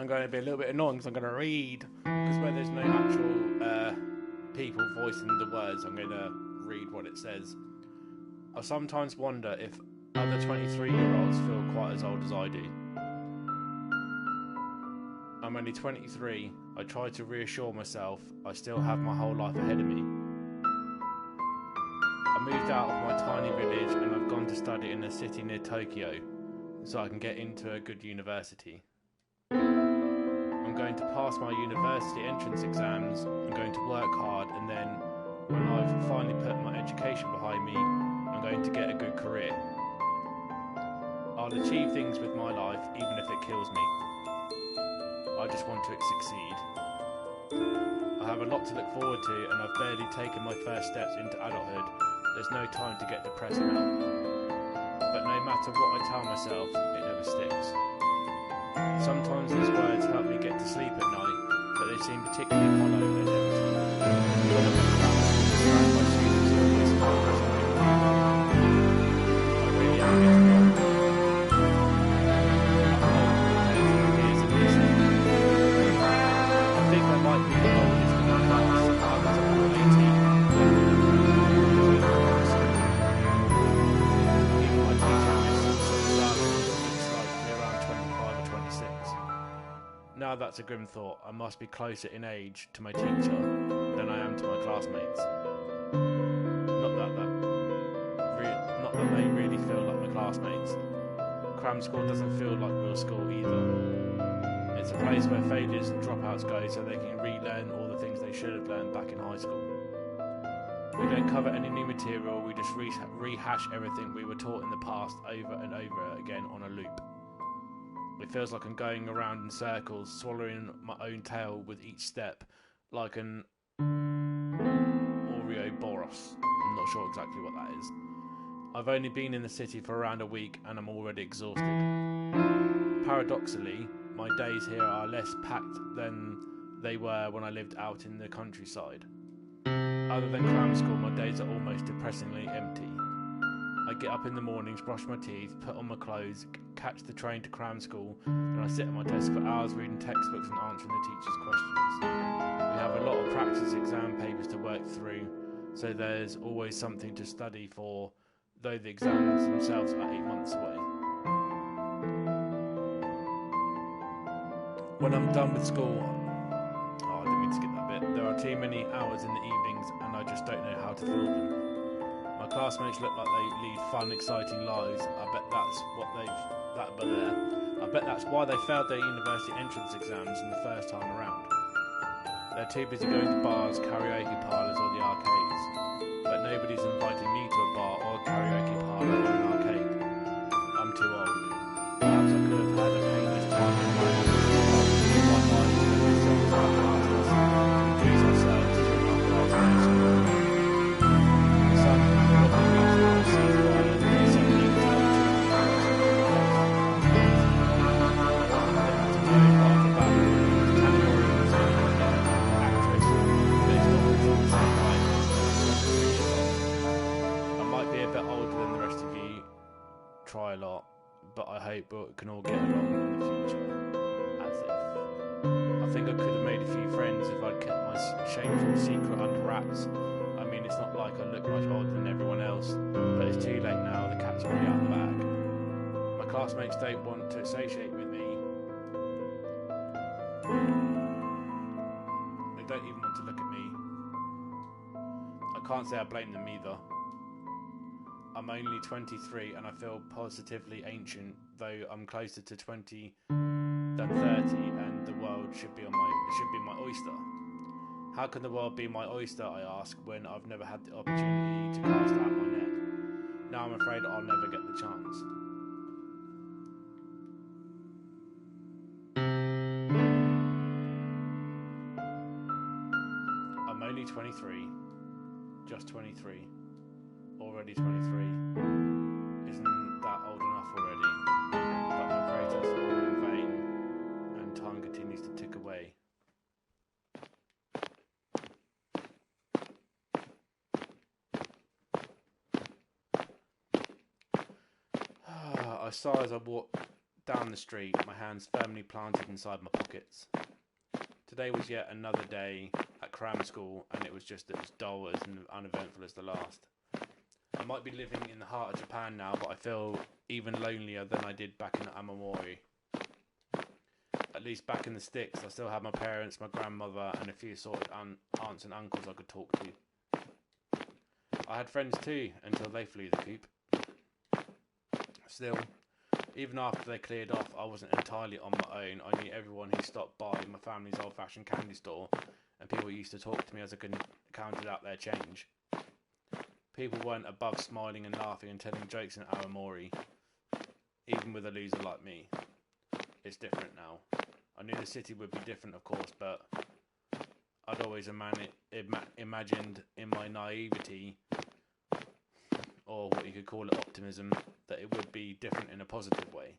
I'm going to be a little bit annoying because I'm going to read. Because where there's no actual people voicing the words, I'm going to read what it says. I sometimes wonder if other 23-year-olds feel quite as old as I do. I'm only 23. I try to reassure myself I still have my whole life ahead of me. I moved out of my tiny village and I've gone to study in a city near Tokyo so I can get into a good university. I'm going to pass my university entrance exams, I'm going to work hard, and then when I've finally put my education behind me, I'm going to get a good career. I'll achieve things with my life even if it kills me. I just want to succeed. I have a lot to look forward to and I've barely taken my first steps into adulthood. There's no time to get depressed now. But no matter what I tell myself, it never sticks. Sometimes these words help me get to sleep at night, but they seem particularly hollow and empty. When I'm at class, surrounded by students always smiling at me. I really am getting old. I think I might be the oldest in my class. I was about 18 Even my teacher misses looks like me around 25 or 26. Now that's a grim thought. I must be closer in age to my teacher than I am to my classmates. Not that they really feel like my classmates. Cram school doesn't feel like real school either. It's a place where failures and dropouts go so they can relearn all the things they should have learned back in high school. We don't cover any new material, we just rehash everything we were taught in the past over and over again on a loop. It feels like I'm going around in circles, swallowing my own tail with each step, like an Ouroboros. I'm not sure exactly what that is. I've only been in the city for around a week and I'm already exhausted. Paradoxically, my days here are less packed than they were when I lived out in the countryside. Other than cram school, my days are almost depressingly empty. I get up in the mornings, brush my teeth, put on my clothes, catch the train to cram school, and I sit at my desk for hours reading textbooks and answering the teacher's questions. We have a lot of practice exam papers to work through, so there's always something to study for, though the exams themselves are 8 months away. When I'm done with school, I didn't mean to skip that bit, there are too many hours in the evenings and I just don't know how to fill them. My classmates look like they lead fun, exciting lives. I bet that's why they failed their university entrance exams in the first time around. They're too busy going to bars, karaoke parlours or the arcades. But nobody's inviting me to a bar or a karaoke parlour or an arcade. I'm too old. Perhaps I could have had a painless time in life. One night, we songs our classes, introduce ourselves to our classmates. Some probably reach our seat while some leave town to try a lot, but I hope we can all get along in the future. As if. I think I could have made a few friends if I'd kept my shameful secret under wraps. I mean, it's not like I look much older than everyone else, but it's too late now, the cat's already out of the bag. My classmates don't want to associate with me. They don't even want to look at me. I can't say I blame them either. I'm only 23 and I feel positively ancient, though I'm closer to 20 than 30 and the world should be my oyster. How can the world be my oyster, I ask, when I've never had the opportunity to cast out my net? Now I'm afraid I'll never get the chance. I'm only 23, just 23. Already 23. Isn't that old enough already? But my protests are all in vain, and time continues to tick away. I sigh as I walk down the street, my hands firmly planted inside my pockets. Today was yet another day at cram school, and it was just as dull as uneventful as the last. I might be living in the heart of Japan now, but I feel even lonelier than I did back in Amamori. At least back in the sticks, I still had my parents, my grandmother, and a few sort of aunts and uncles I could talk to. I had friends too, until they flew the coop. Still, even after they cleared off, I wasn't entirely on my own. I knew everyone who stopped by my family's old-fashioned candy store, and people used to talk to me as I counted out their change. People weren't above smiling and laughing and telling jokes in Awamori, even with a loser like me. It's different now. I knew the city would be different, of course, but I'd always imagined in my naivety, or what you could call it, optimism, that it would be different in a positive way.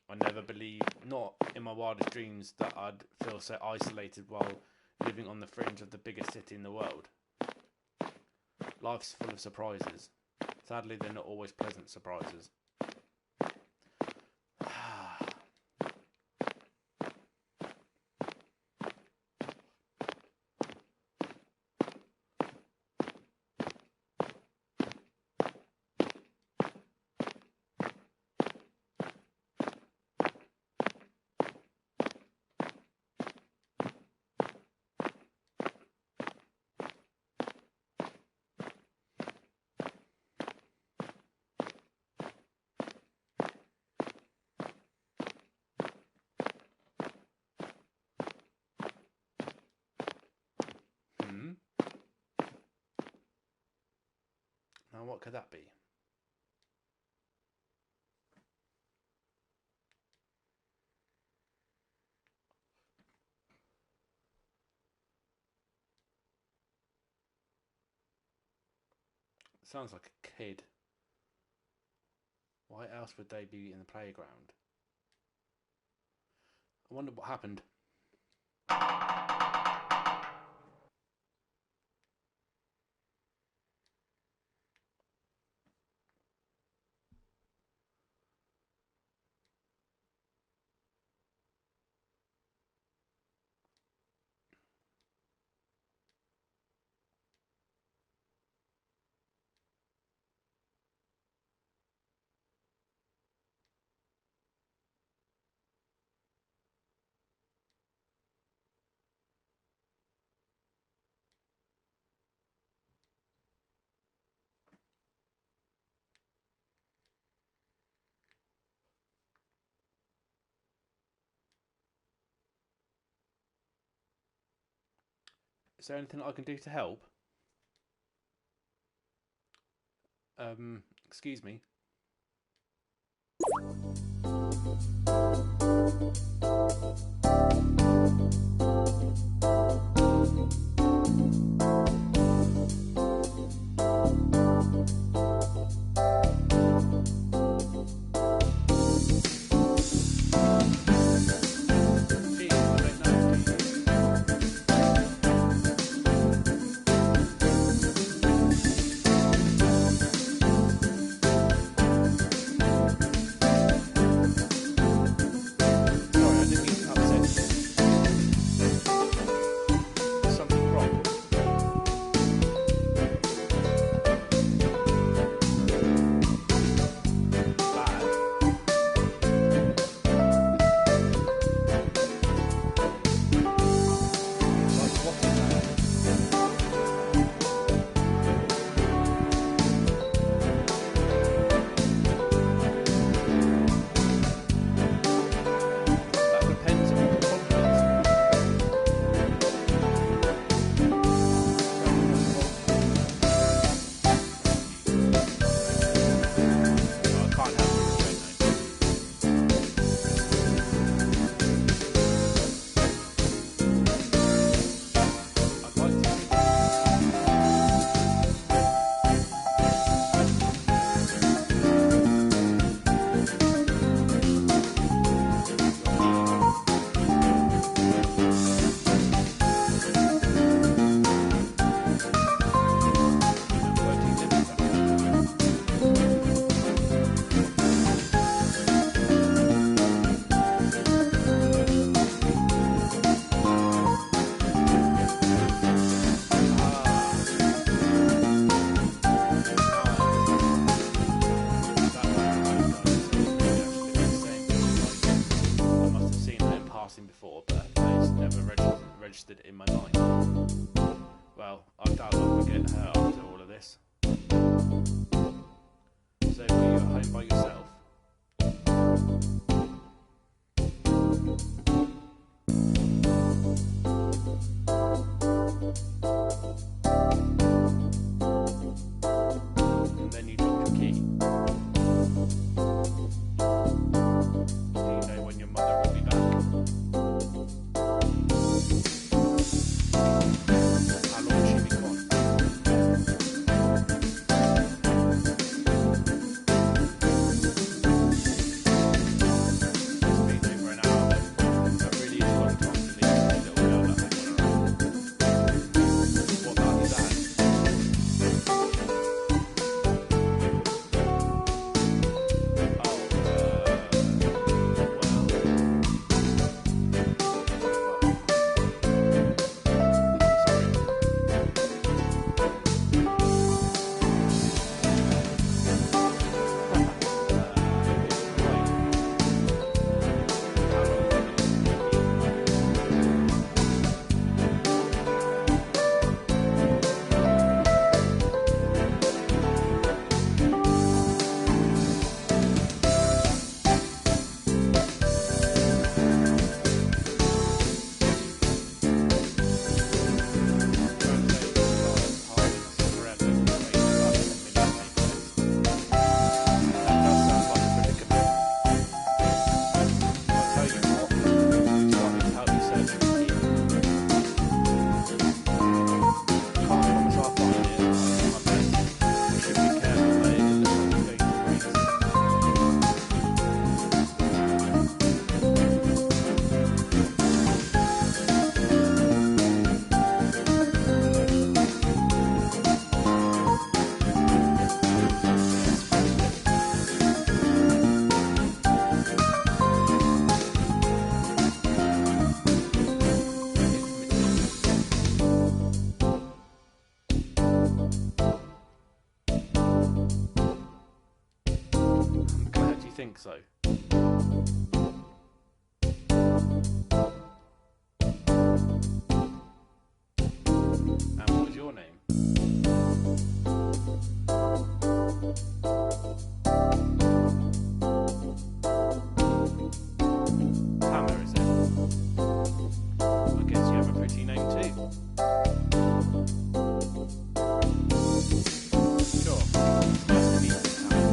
I never believed, not in my wildest dreams, that I'd feel so isolated while living on the fringe of the biggest city in the world. Life's full of surprises. Sadly, they're not always pleasant surprises. Now what could that be? Sounds like a kid. Why else would they be in the playground? I wonder what happened. Is there anything I can do to help? Excuse me. Something I doubt I'll get hurt after all of this. So, were you at home by yourself? And then you dropped your key. Do you know when your mother will be back? How long has she been gone? It's been over an hour then. That really is a long time to leave a little girl at home on her own. What about your dad? Think so. And what was your name? Hammer, is it? I guess you have a pretty name too. Sure. It's nice to meet you, Hammer.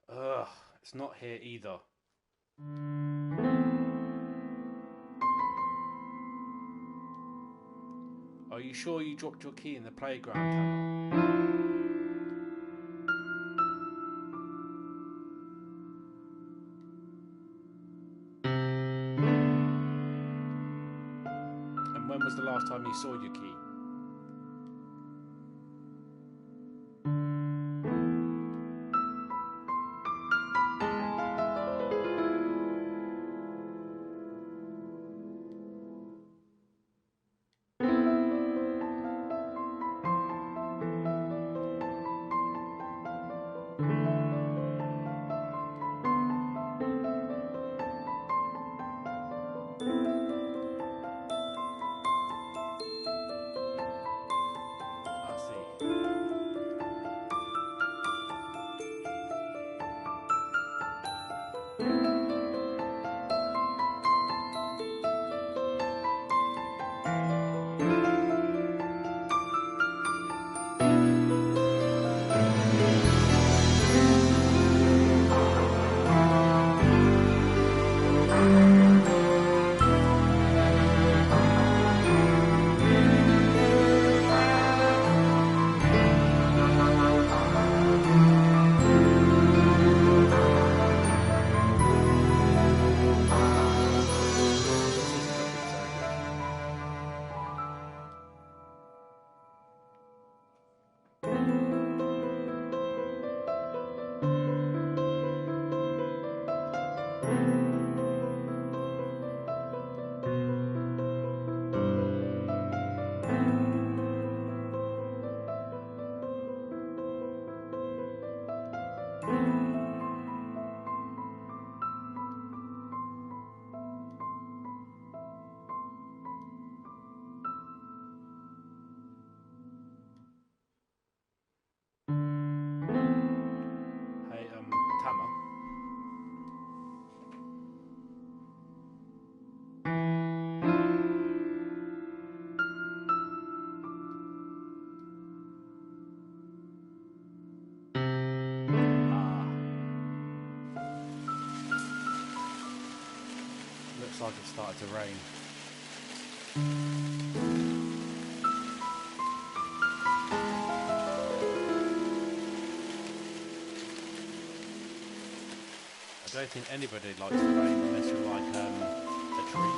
Ugh, it's not here either. Are you sure you dropped your key in the playground, Hannah? And when was the last time you saw your key? Looks like it started to rain. I don't think anybody likes the rain unless you're like a tree.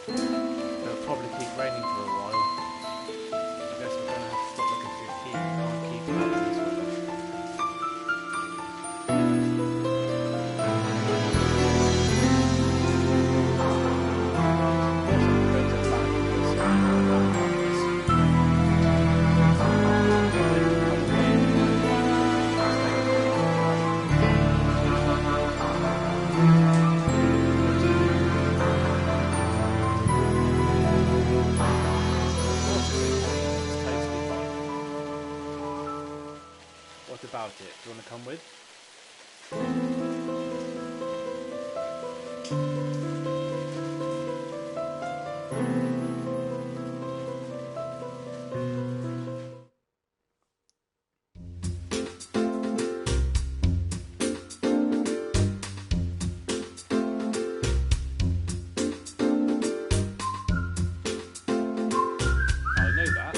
It'll probably keep raining for a while. I guess we're going to have to stop looking through the key and keep having this weather. What about it? Do you want to come with? I know that.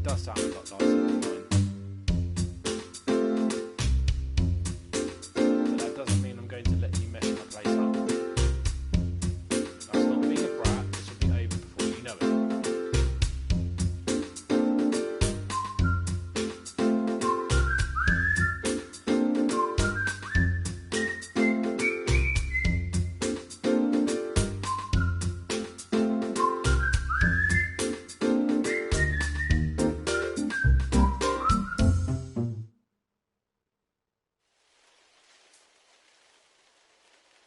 does sound a lot nicer than mine. But that doesn't mean I'm going to let you mess my place up. That's not being a brat, this will be over before you know it.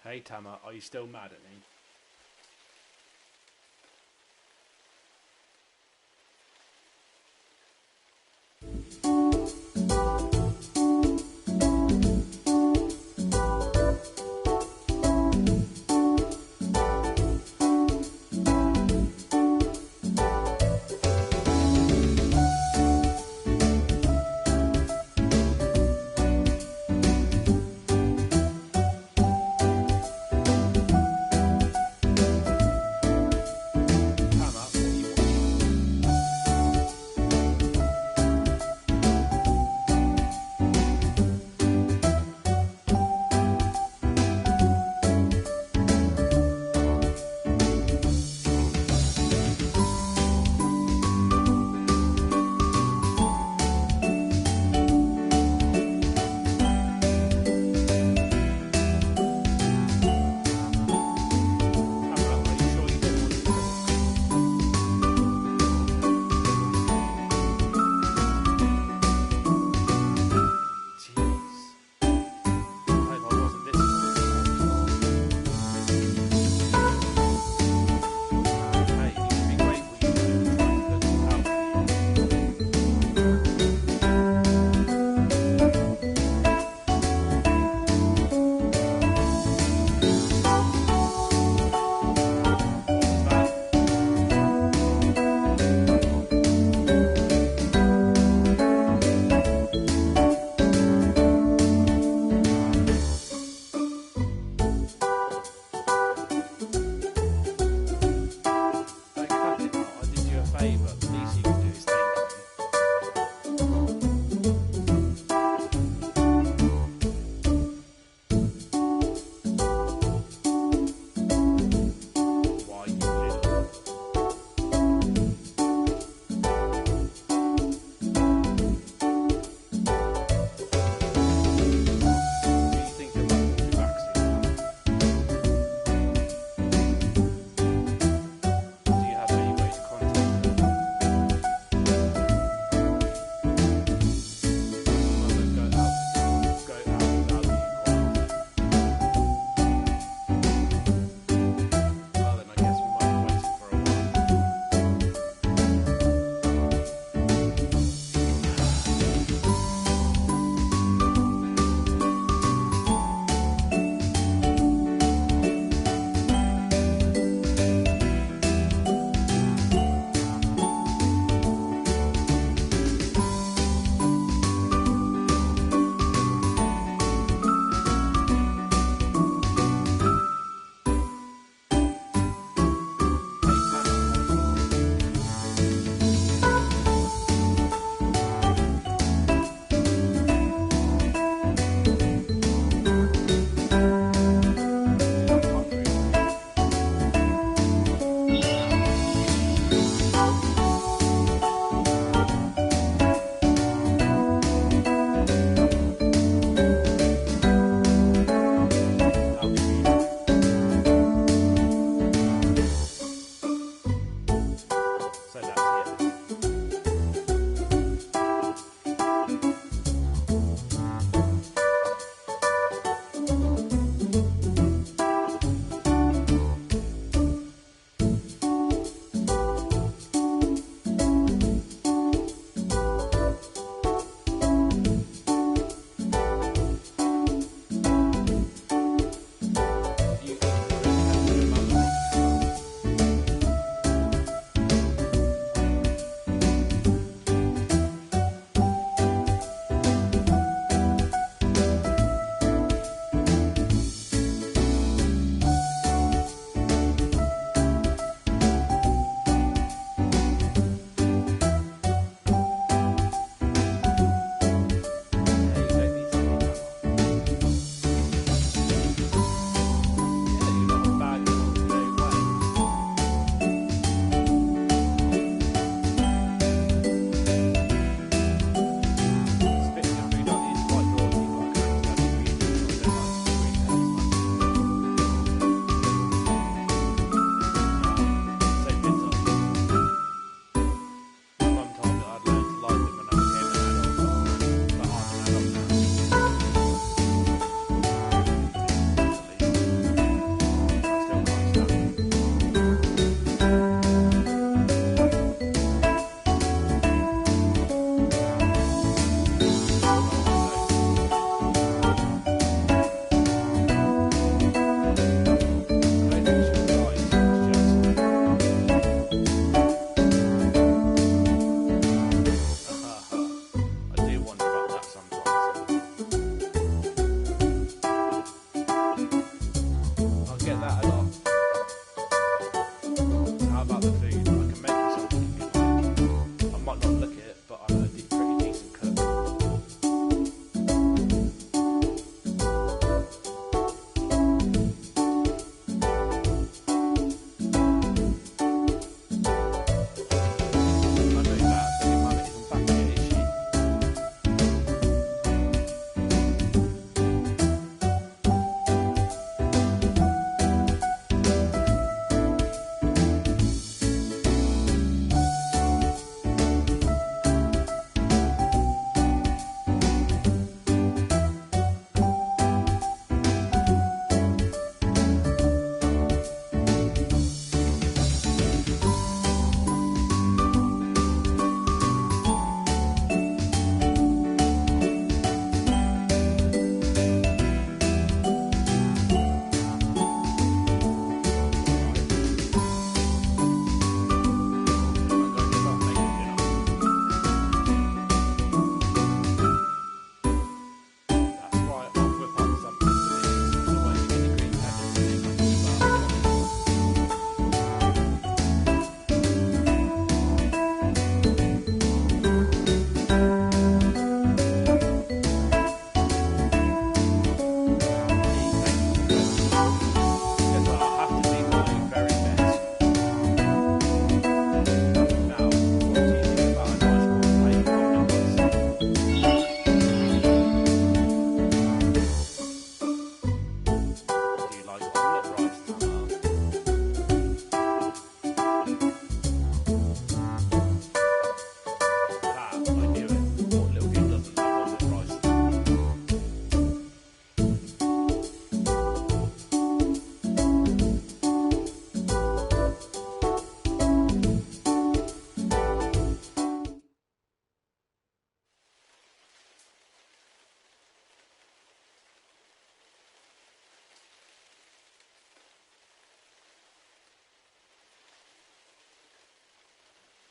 Hey Tama, are you still mad at me?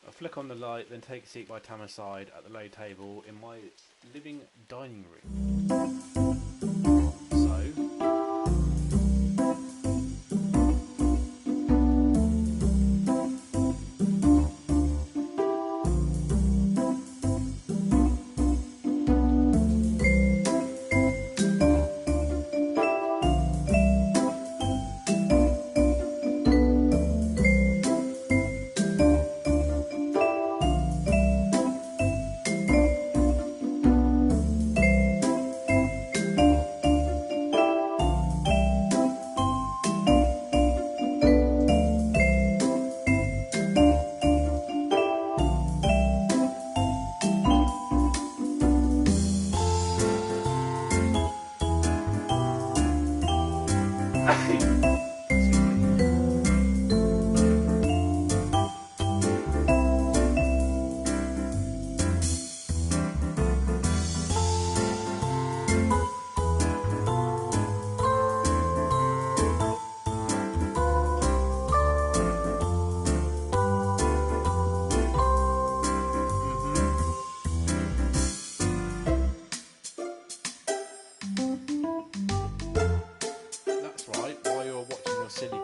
I flick on the light, then take a seat by Tama's side at the low table in my living dining room.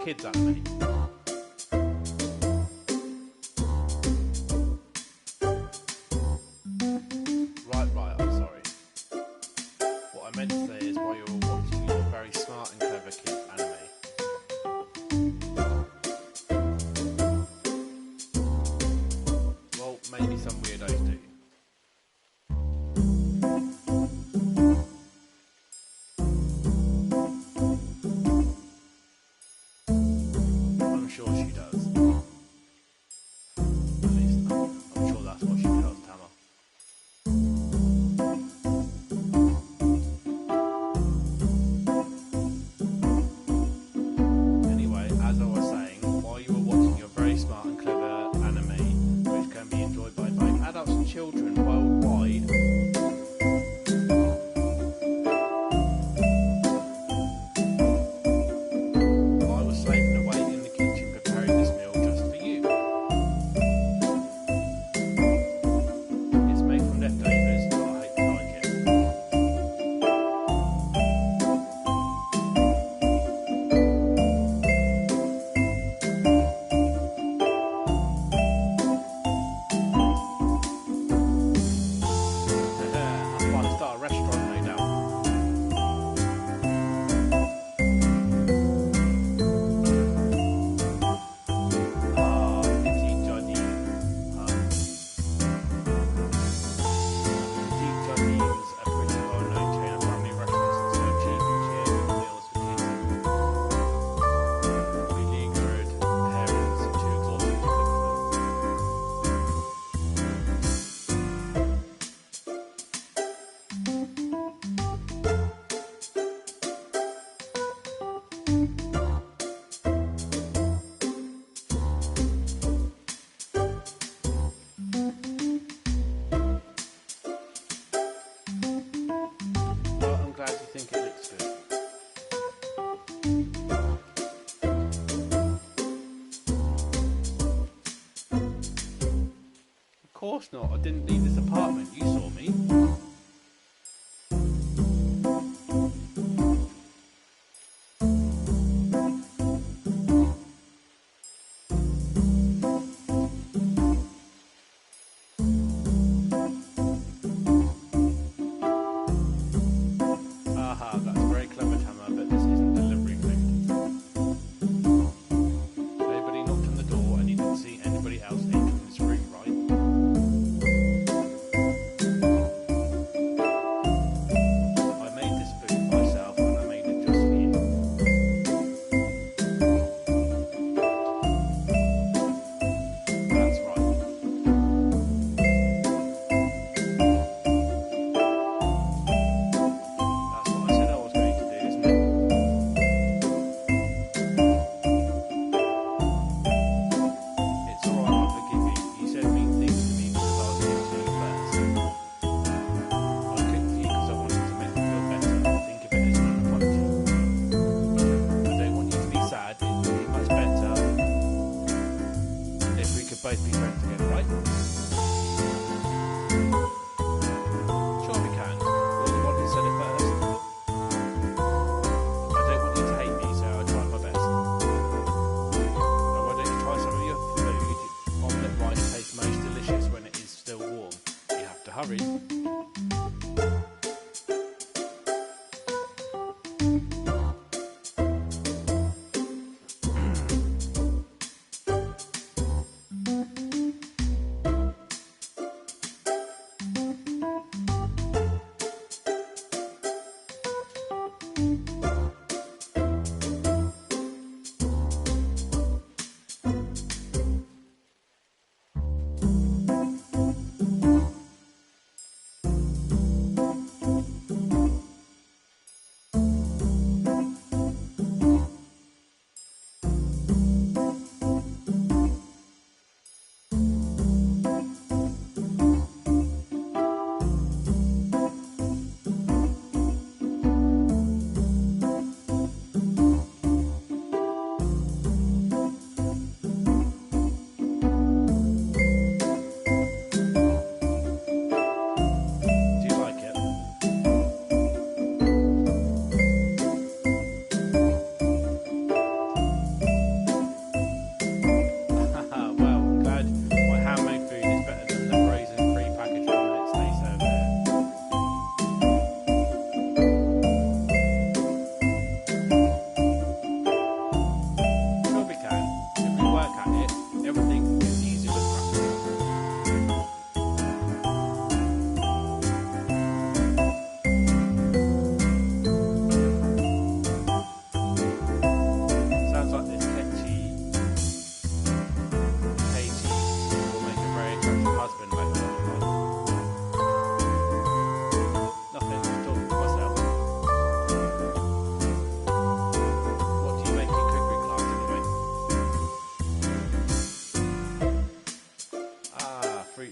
Kids at me. Right, I'm sorry. What I meant to say is while you were watching your very smart and clever kids anime. Well, maybe some weirdos do. Sure she does. At least I'm sure that's what she tells Tama. Anyway, as I was saying, while you were watching your very smart and clever anime, which can be enjoyed by both adults and children worldwide, Of course not. I didn't leave this apartment. You saw me. Aha, that's very clever, Tama, but this isn't delivery food. Nobody knocked on the door and you didn't see anybody else entering this room, right? both be friends again, right? Sure we can. You're the one who said it first. I don't want you to hate me, so I'll try my best. Now why don't you try some of your food? Omelette rice tastes most delicious when it is still warm. You have to hurry.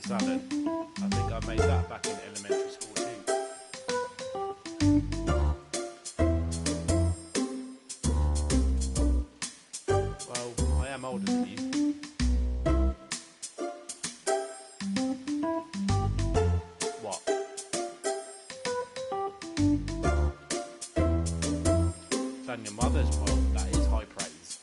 Salad. I think I made that back in elementary school too. Well, I am older than you. What? Than your mother's, well, that is high praise.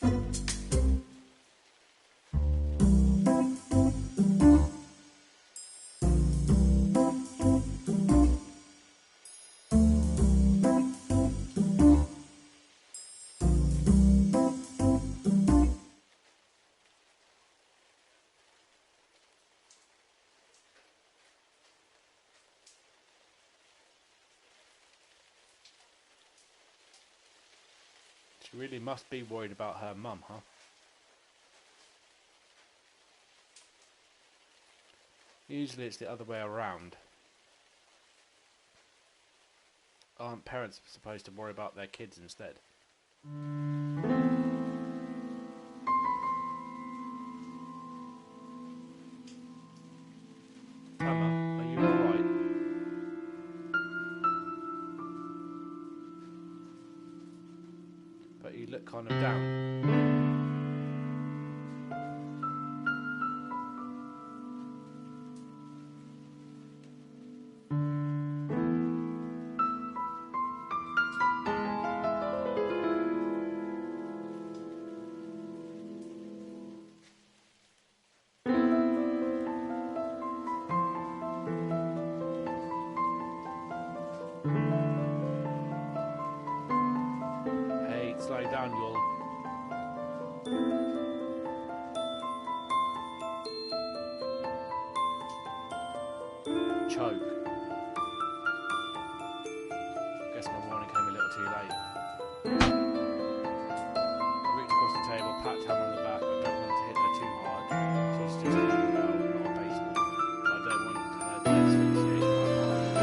She really must be worried about her mum, huh? Usually it's the other way around. Aren't parents supposed to worry about their kids instead? Tama, are you alright? But you look kind of down. Slow down, you'll... choke. Guess my warning came a little too late. Reach across the table, pat Tam on the back. I don't want to hit her too hard. She's just a little girl, not a baseball. I don't want her to asphyxiate my heart.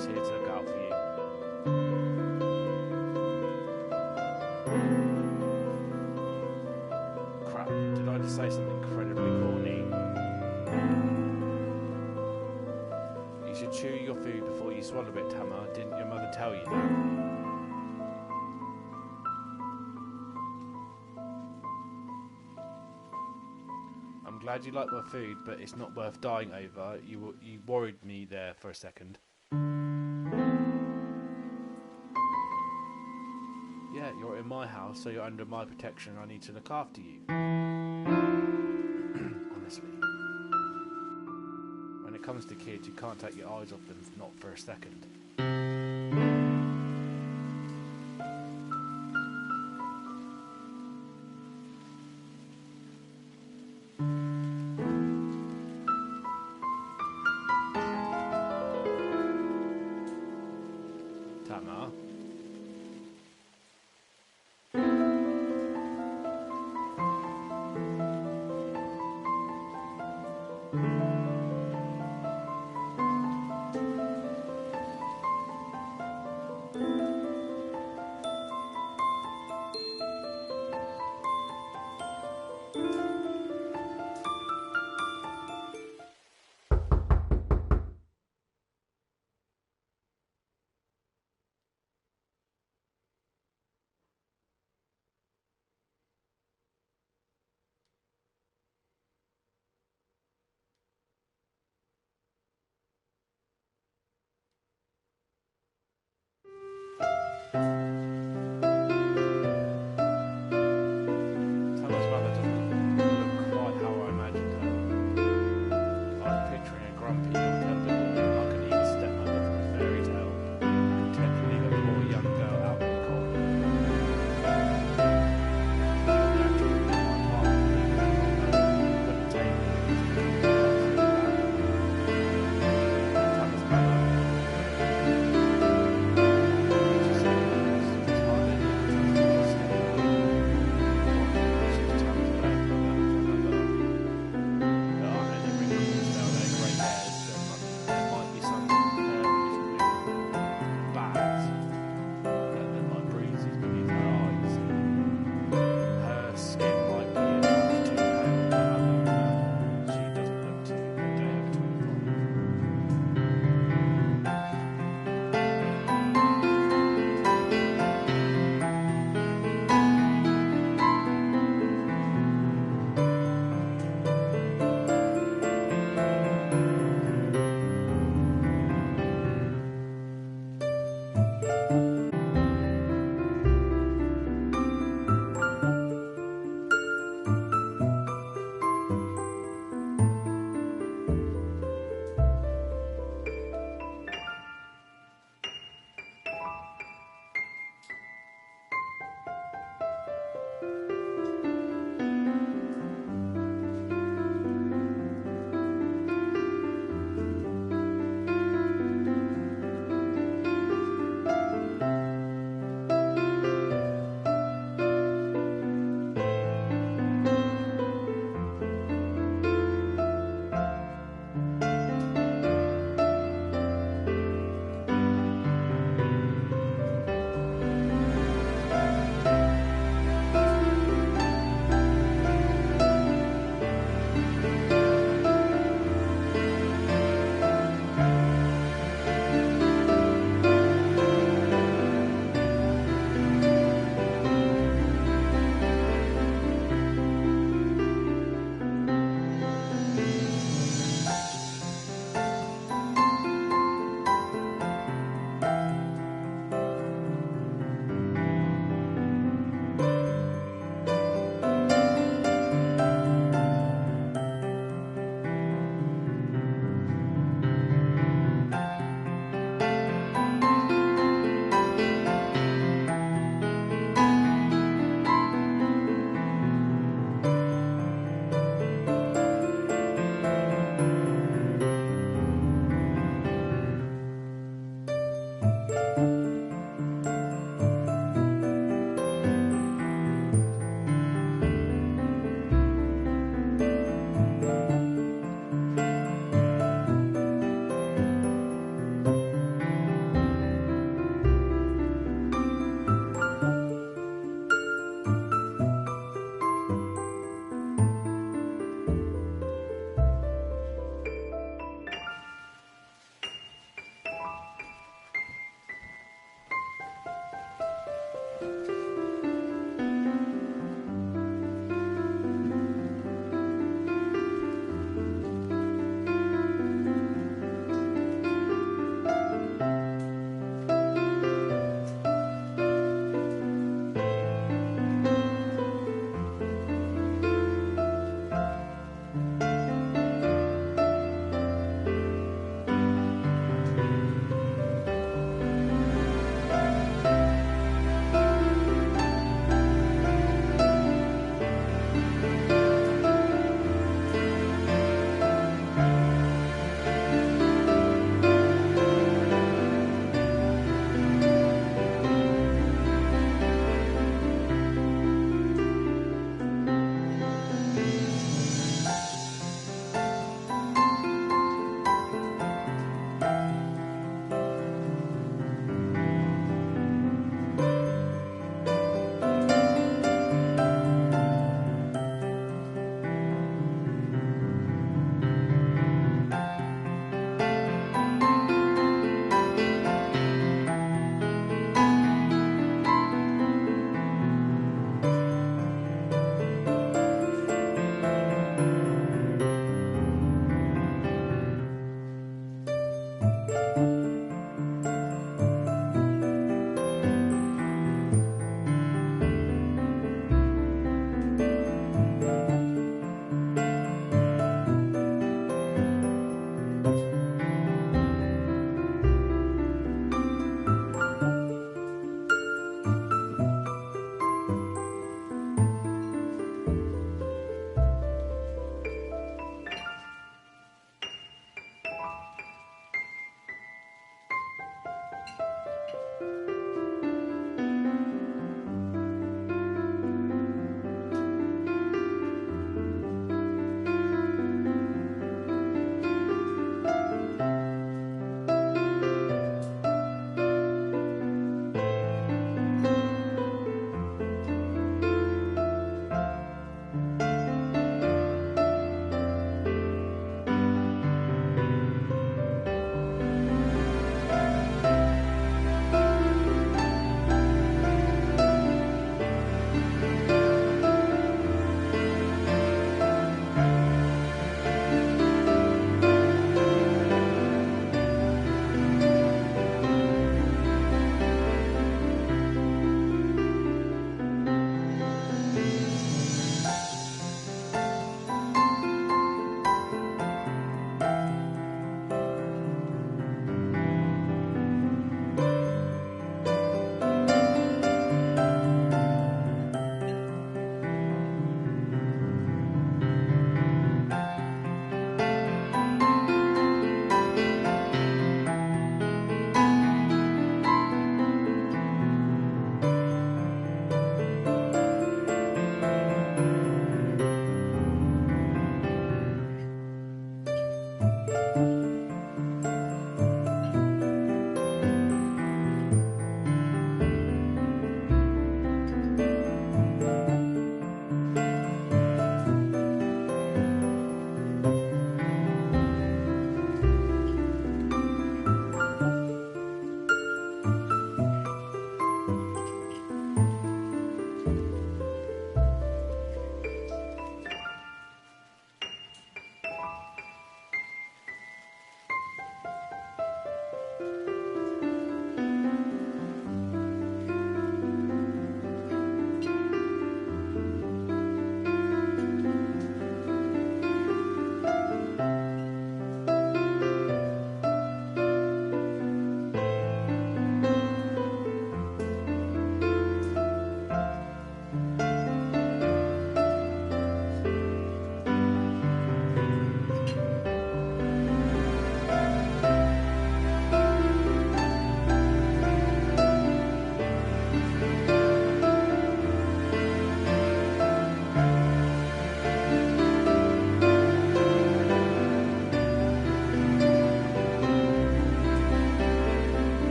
always here to look out for you. Crap, did I just say something incredibly corny? You should chew your food before you swallow it, Tama. Didn't your mother tell you that? I'm glad you like my food, but it's not worth dying over. You worried me there for a second. Yeah, you're in my house, so you're under my protection. I need to look after you. Honestly. When it comes to kids, you can't take your eyes off them, not for a second. Tama.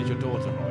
Is your daughter right?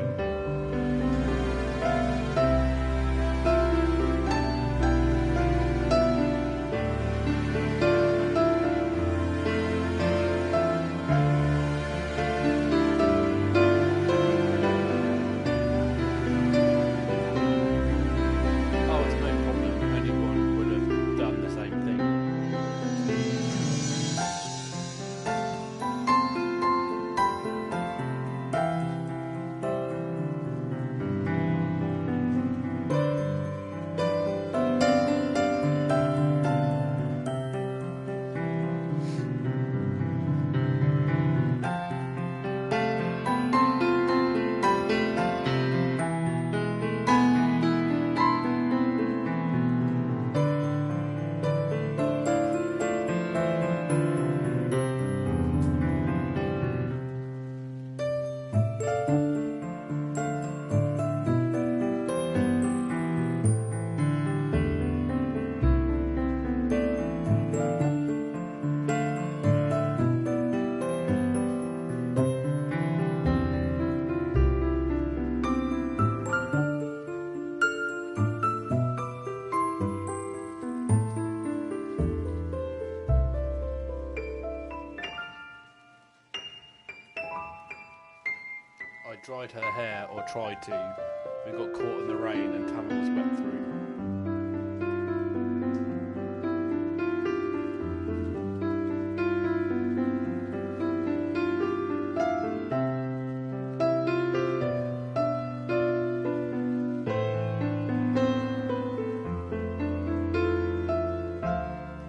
Dried her hair, or tried to. We got caught in the rain and tunnel was wet through.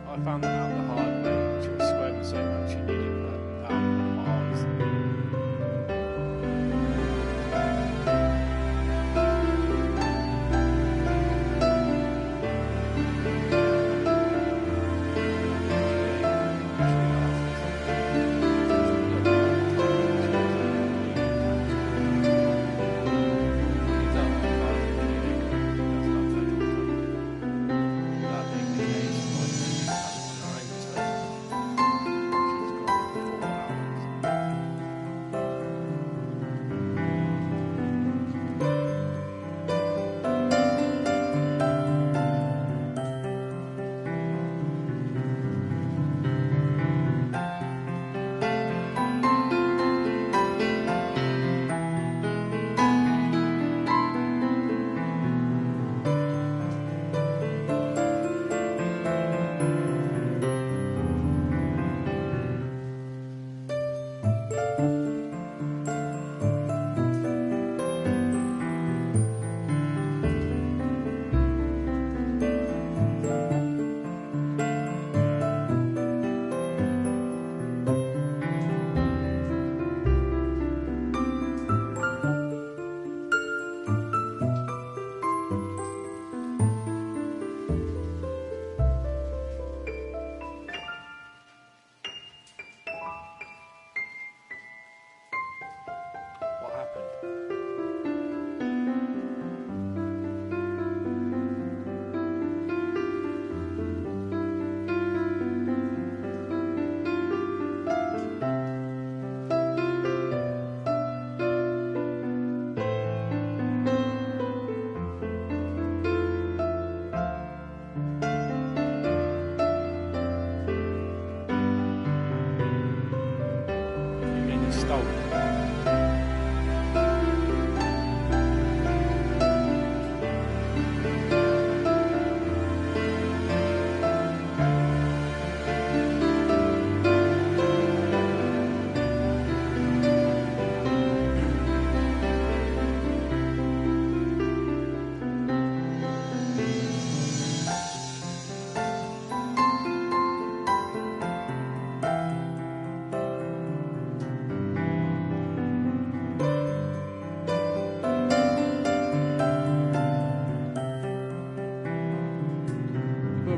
I found that out the hard way. She was sweating so much she needed her out of my eyes.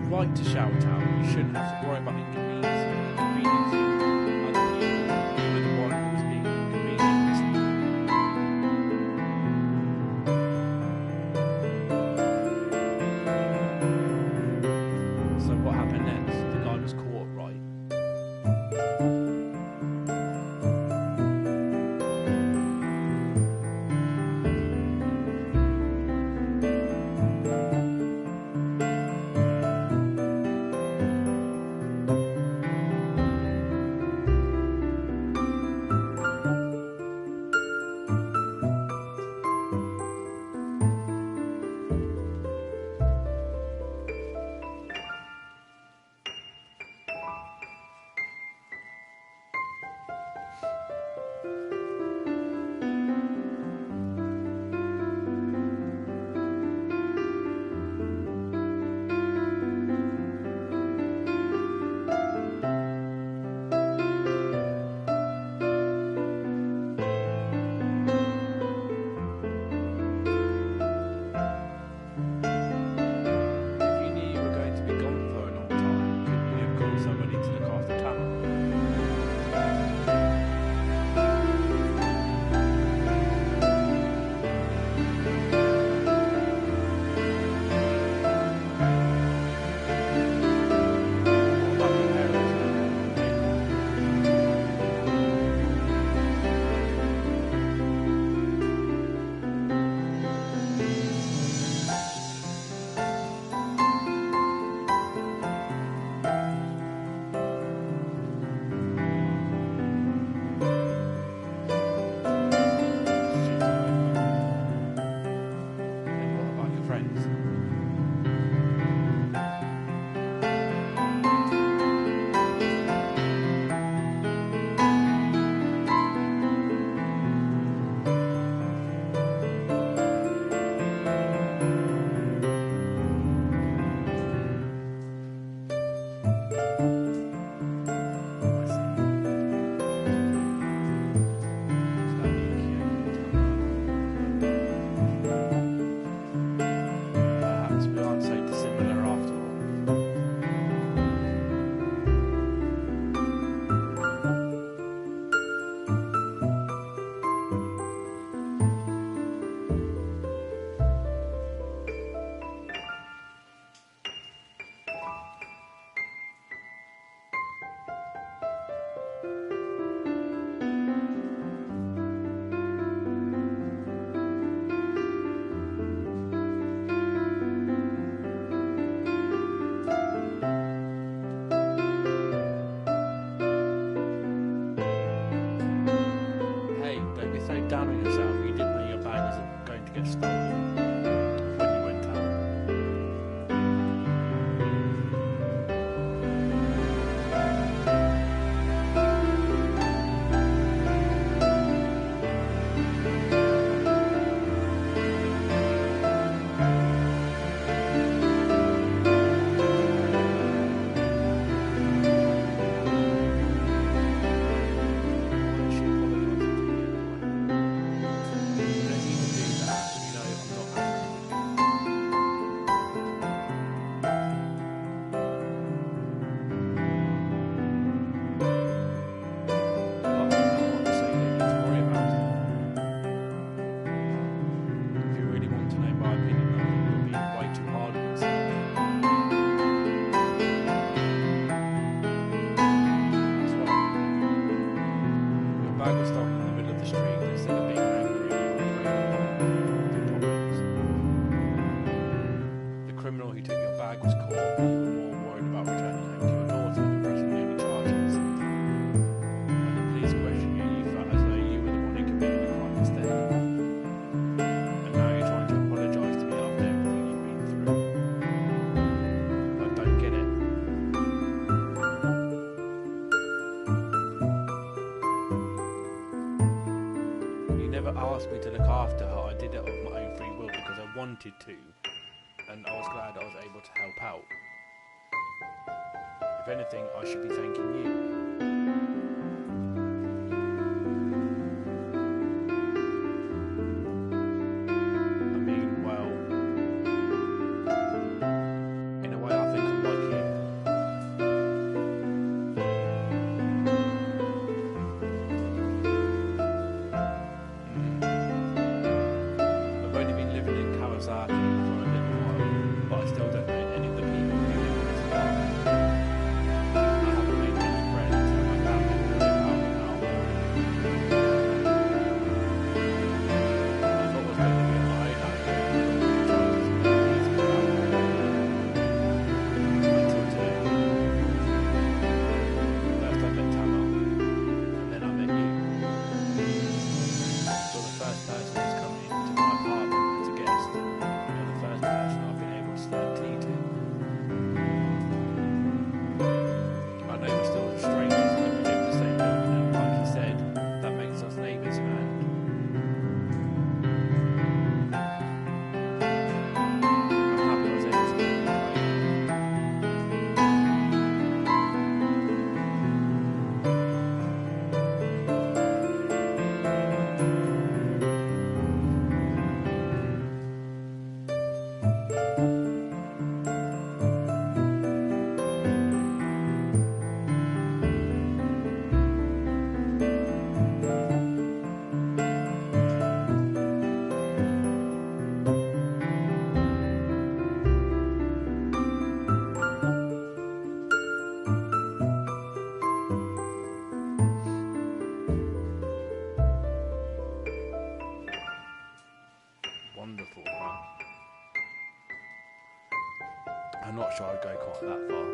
Right to shout out. You shouldn't have to worry about inconveniencing other people. You were the one who was being inconvenienced. So what happened next? The guy was caught, right? never asked me to look after her. I did it of my own free will because I wanted to, and I was glad I was able to help out. If anything, I should be thanking you. I'm not sure I'd go quite that far.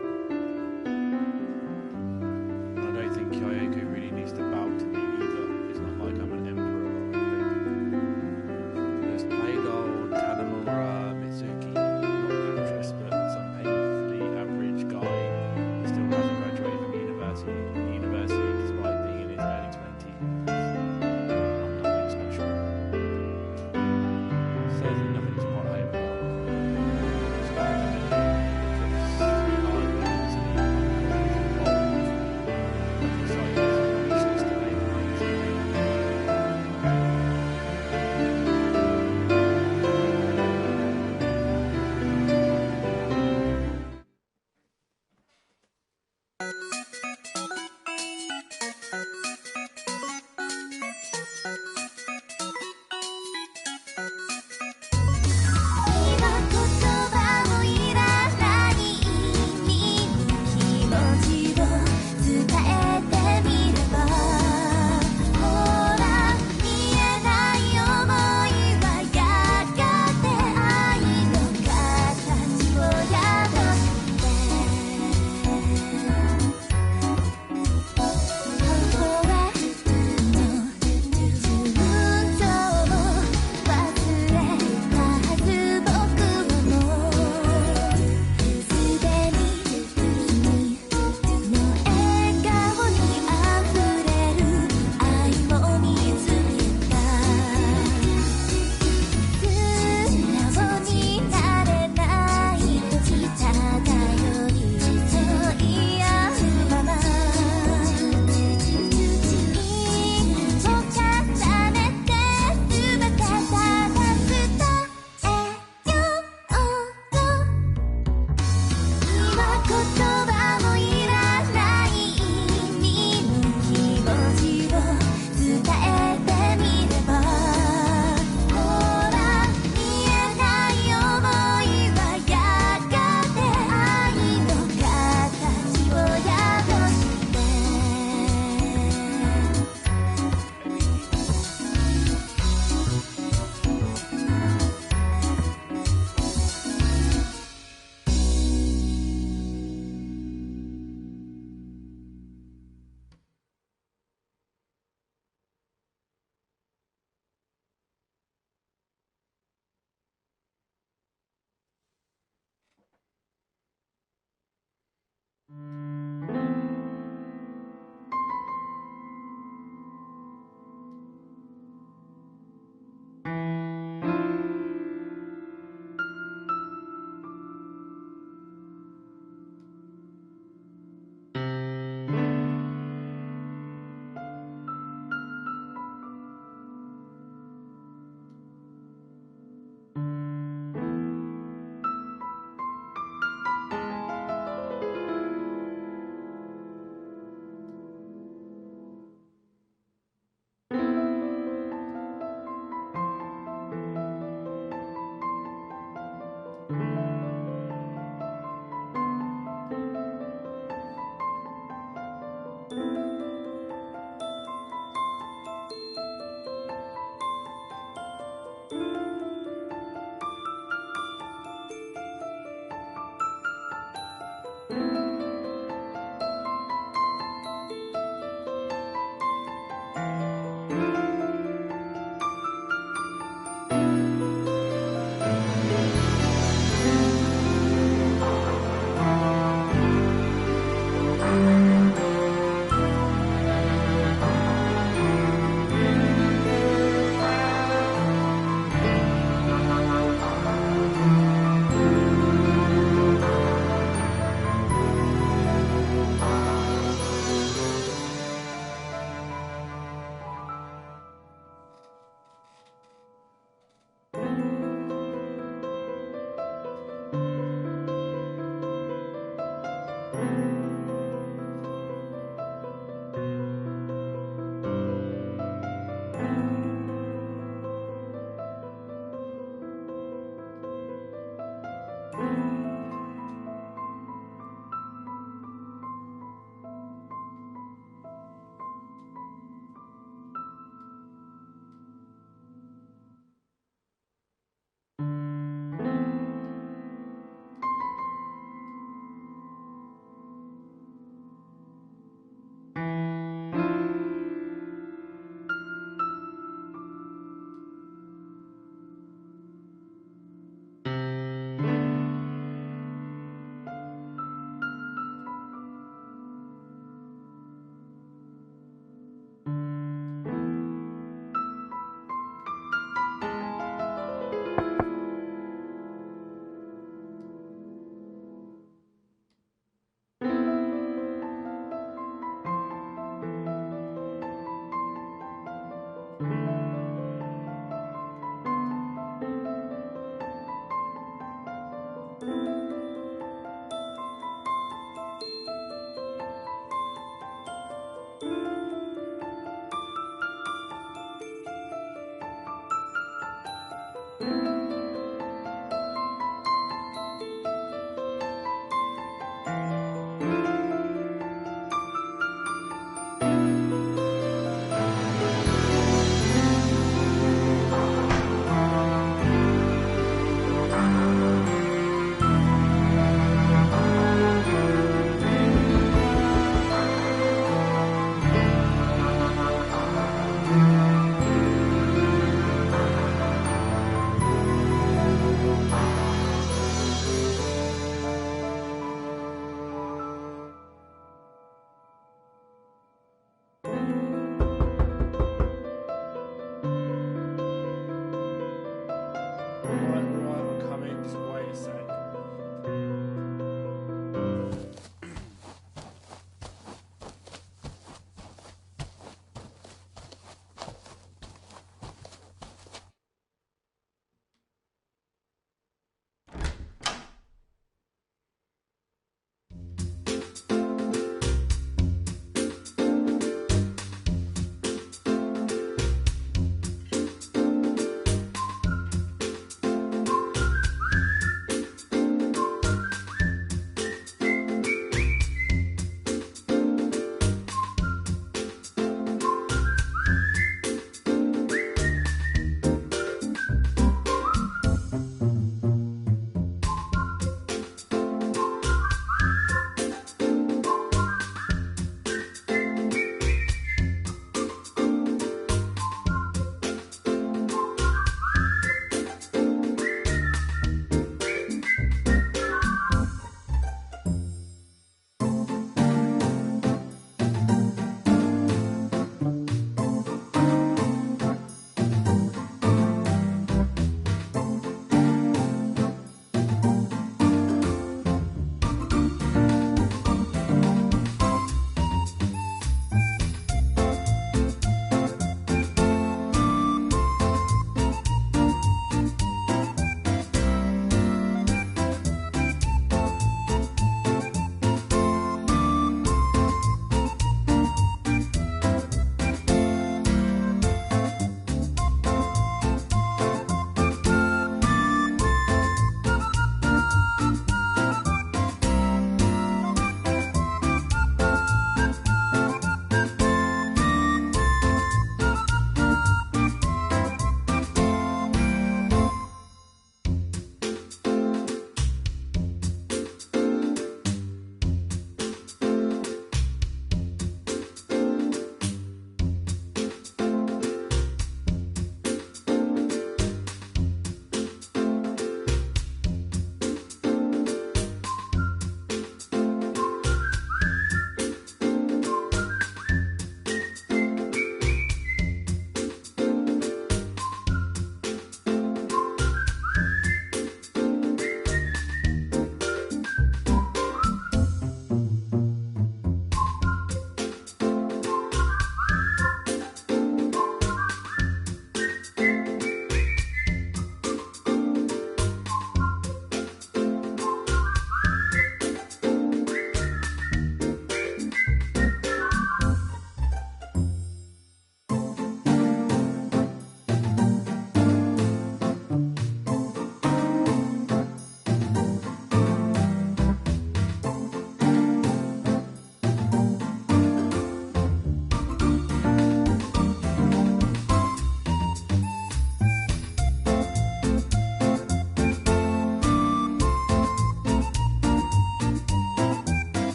And I don't think Kyoko really needs to bow to me either. It's not like I'm an emperor or anything. There's plain old Tanamura Mitsuki, not the actress, but some painfully average guy who still hasn't graduated from university despite being in his early 20s. I'm nothing special. Certainly nothing to write home about.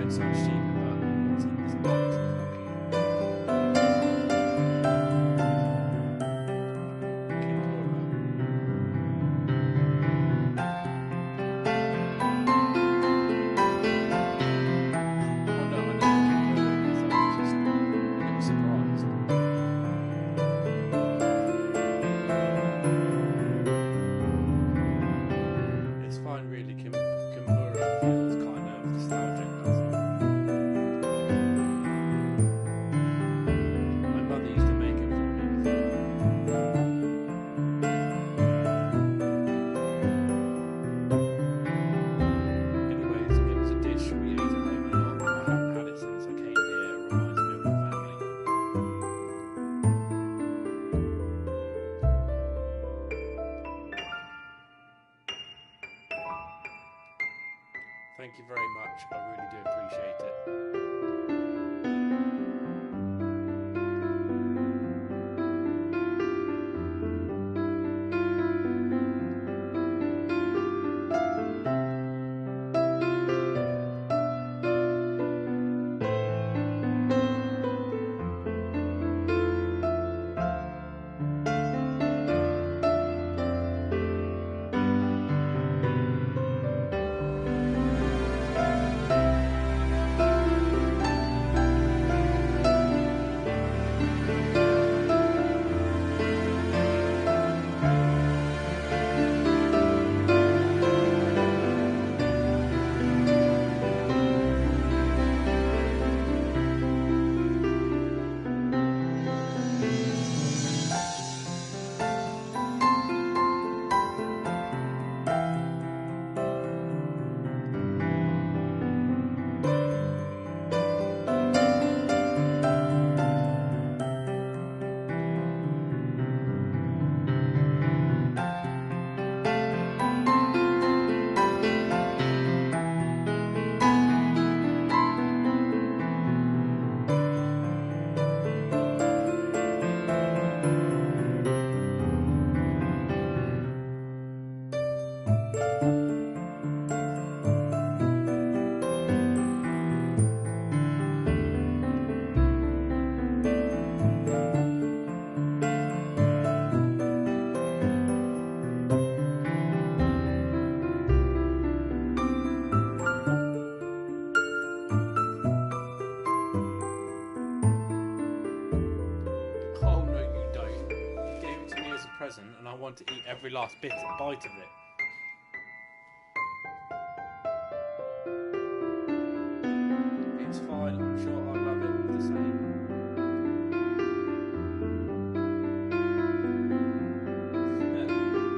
it's so much cheaper, but it's not. Thank you very much. I really do appreciate it. And I want to eat every last bite of it. It's fine, I'm sure I love it all the same.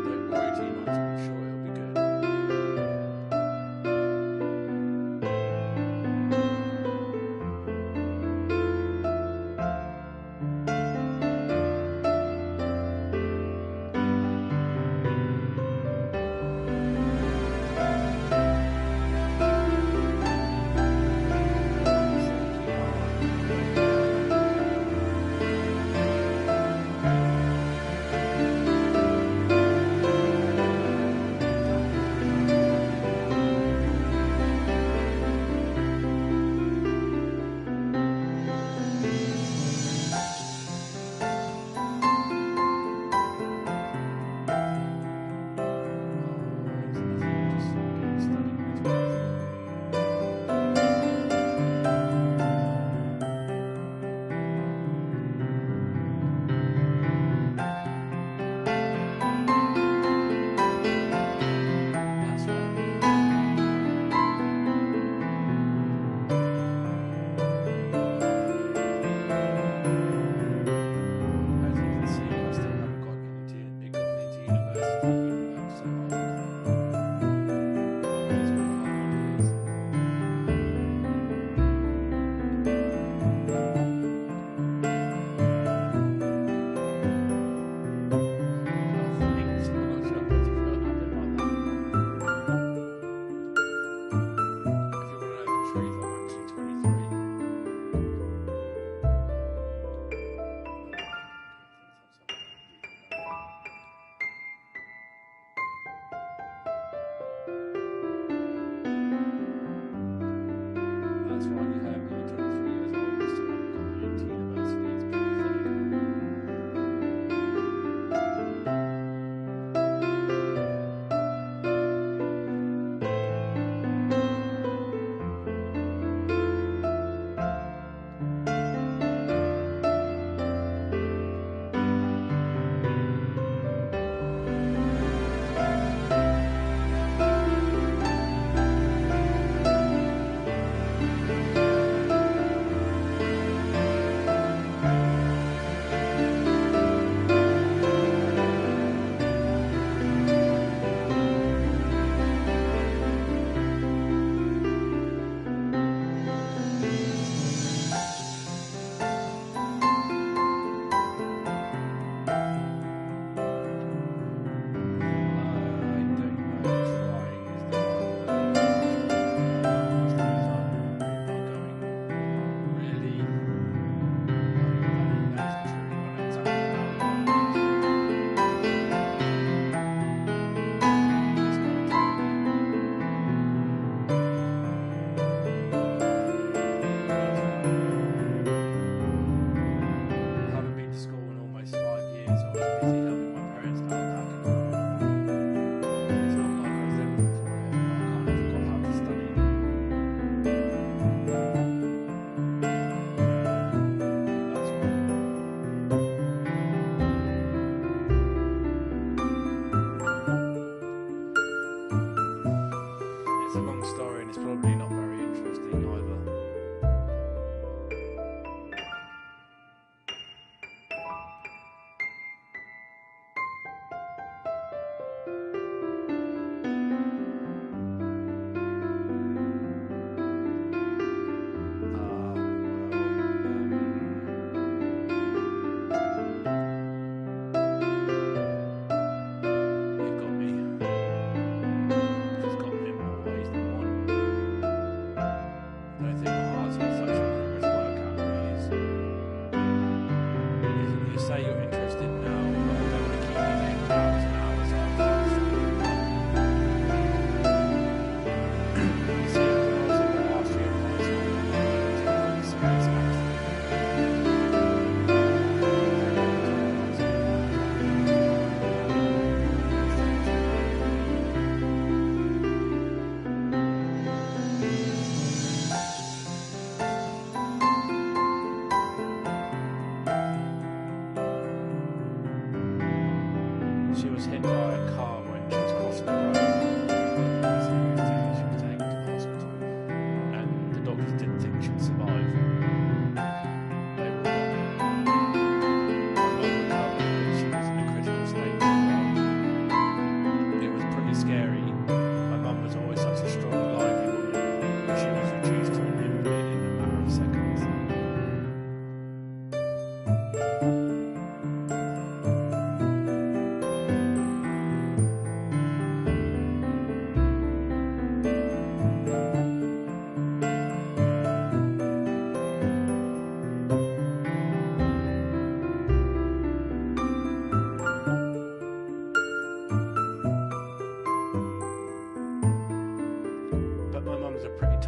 Don't worry too much, I'm sure it'll be good.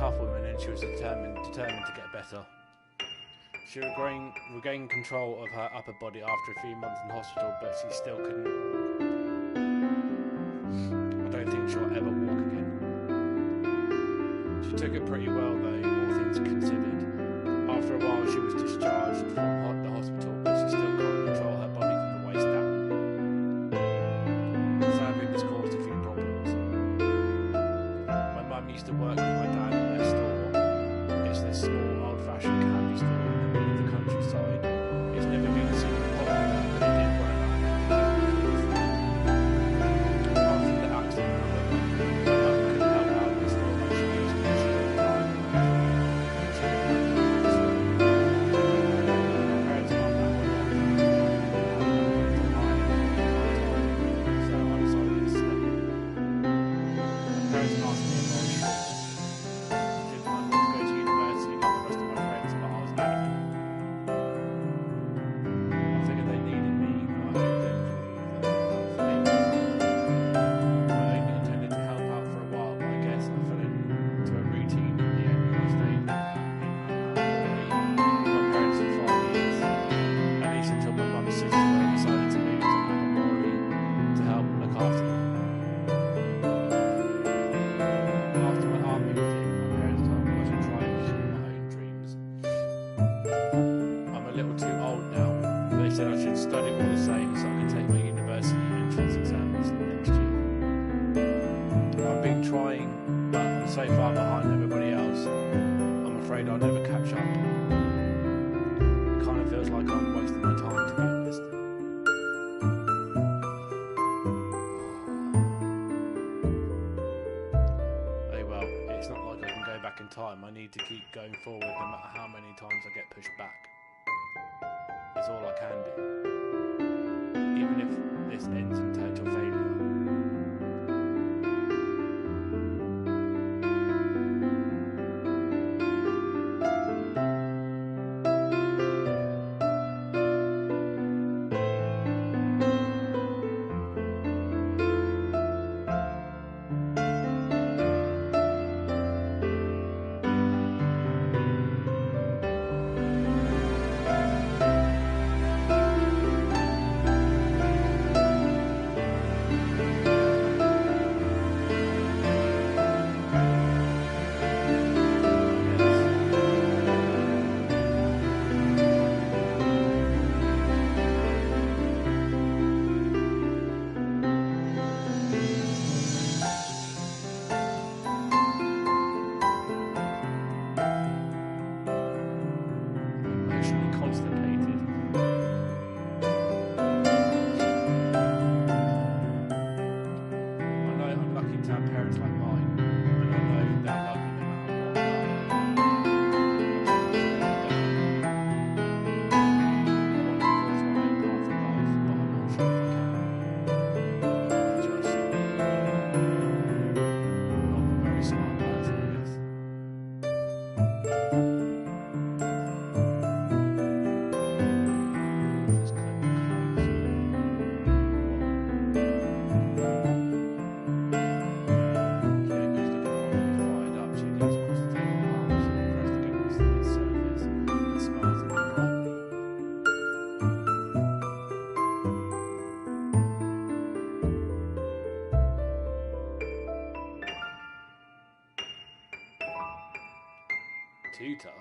tough woman, and she was determined to get better. She regained control of her upper body after a few months in hospital, but she still couldn't walk. I don't think she'll ever walk again. She took it pretty well though, all things considered. After a while she was discharged from the hospital, but she still can't control her body from the waist down. Sadly, this caused a few problems. My mum used to work with my dad in their store. It's this small old-fashioned candy store in the middle of the countryside. It's never been super popular, but it did well enough. After the accident, however, my mum couldn't help out in the store like she used to. She had time. She didn't have time. My parents aren't that well off. So I decided to stay. My parents asked me if I was sure. Didn't I want to go to university like the rest of my friends, but I was adamant. I figured they needed me, and I hoped they would leave that for me. I only intended to help out for a while, but I guess I fell into a routine at the end, and I stayed with my parents for 5 years, at least until my mum's sister decided to move to Amamori to help look after them. After my aunt moved in, my parents told me I should try and pursue my own dreams. I'm a little too old now, but they said I should study all the same so I can take my university entrance exams next year. I've been trying, but I'm so far behind everybody else, I'm afraid I'll never catch up. It kind of feels like I'm wasting my time, to be honest. Oh well, it's not like I can go back in time. I need to keep going forward no matter how many times I get pushed back. It's all I can do. Even if this ends in total failure. Emotionally constipated. I know I'm lucky to have parents like mine, and I know they'll love me no matter what. I want to forge my own path in life, but I'm not sure if I can. I'm just not a very smart person, I guess. Just click close. Kyoko's looking properly fired up. She leans across the table arms and pressed against the surface and smiles at me brightly. Tutor?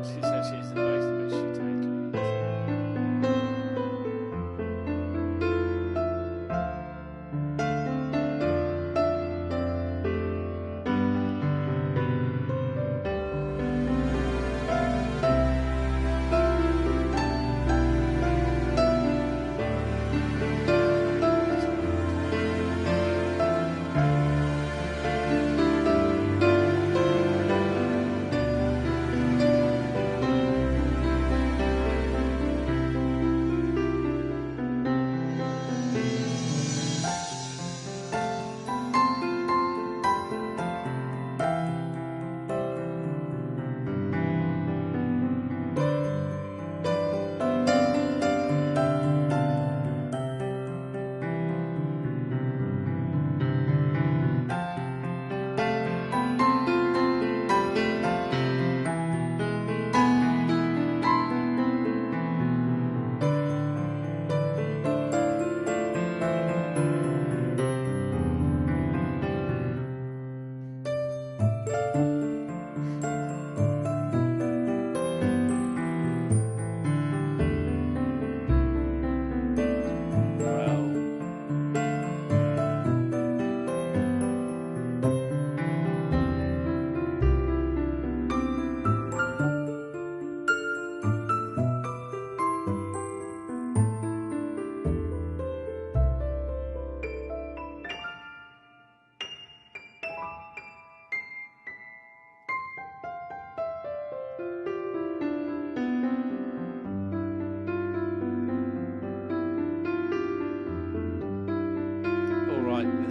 She says she's the most, but she totally is.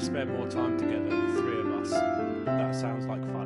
spend more time together, the three of us. That sounds like fun.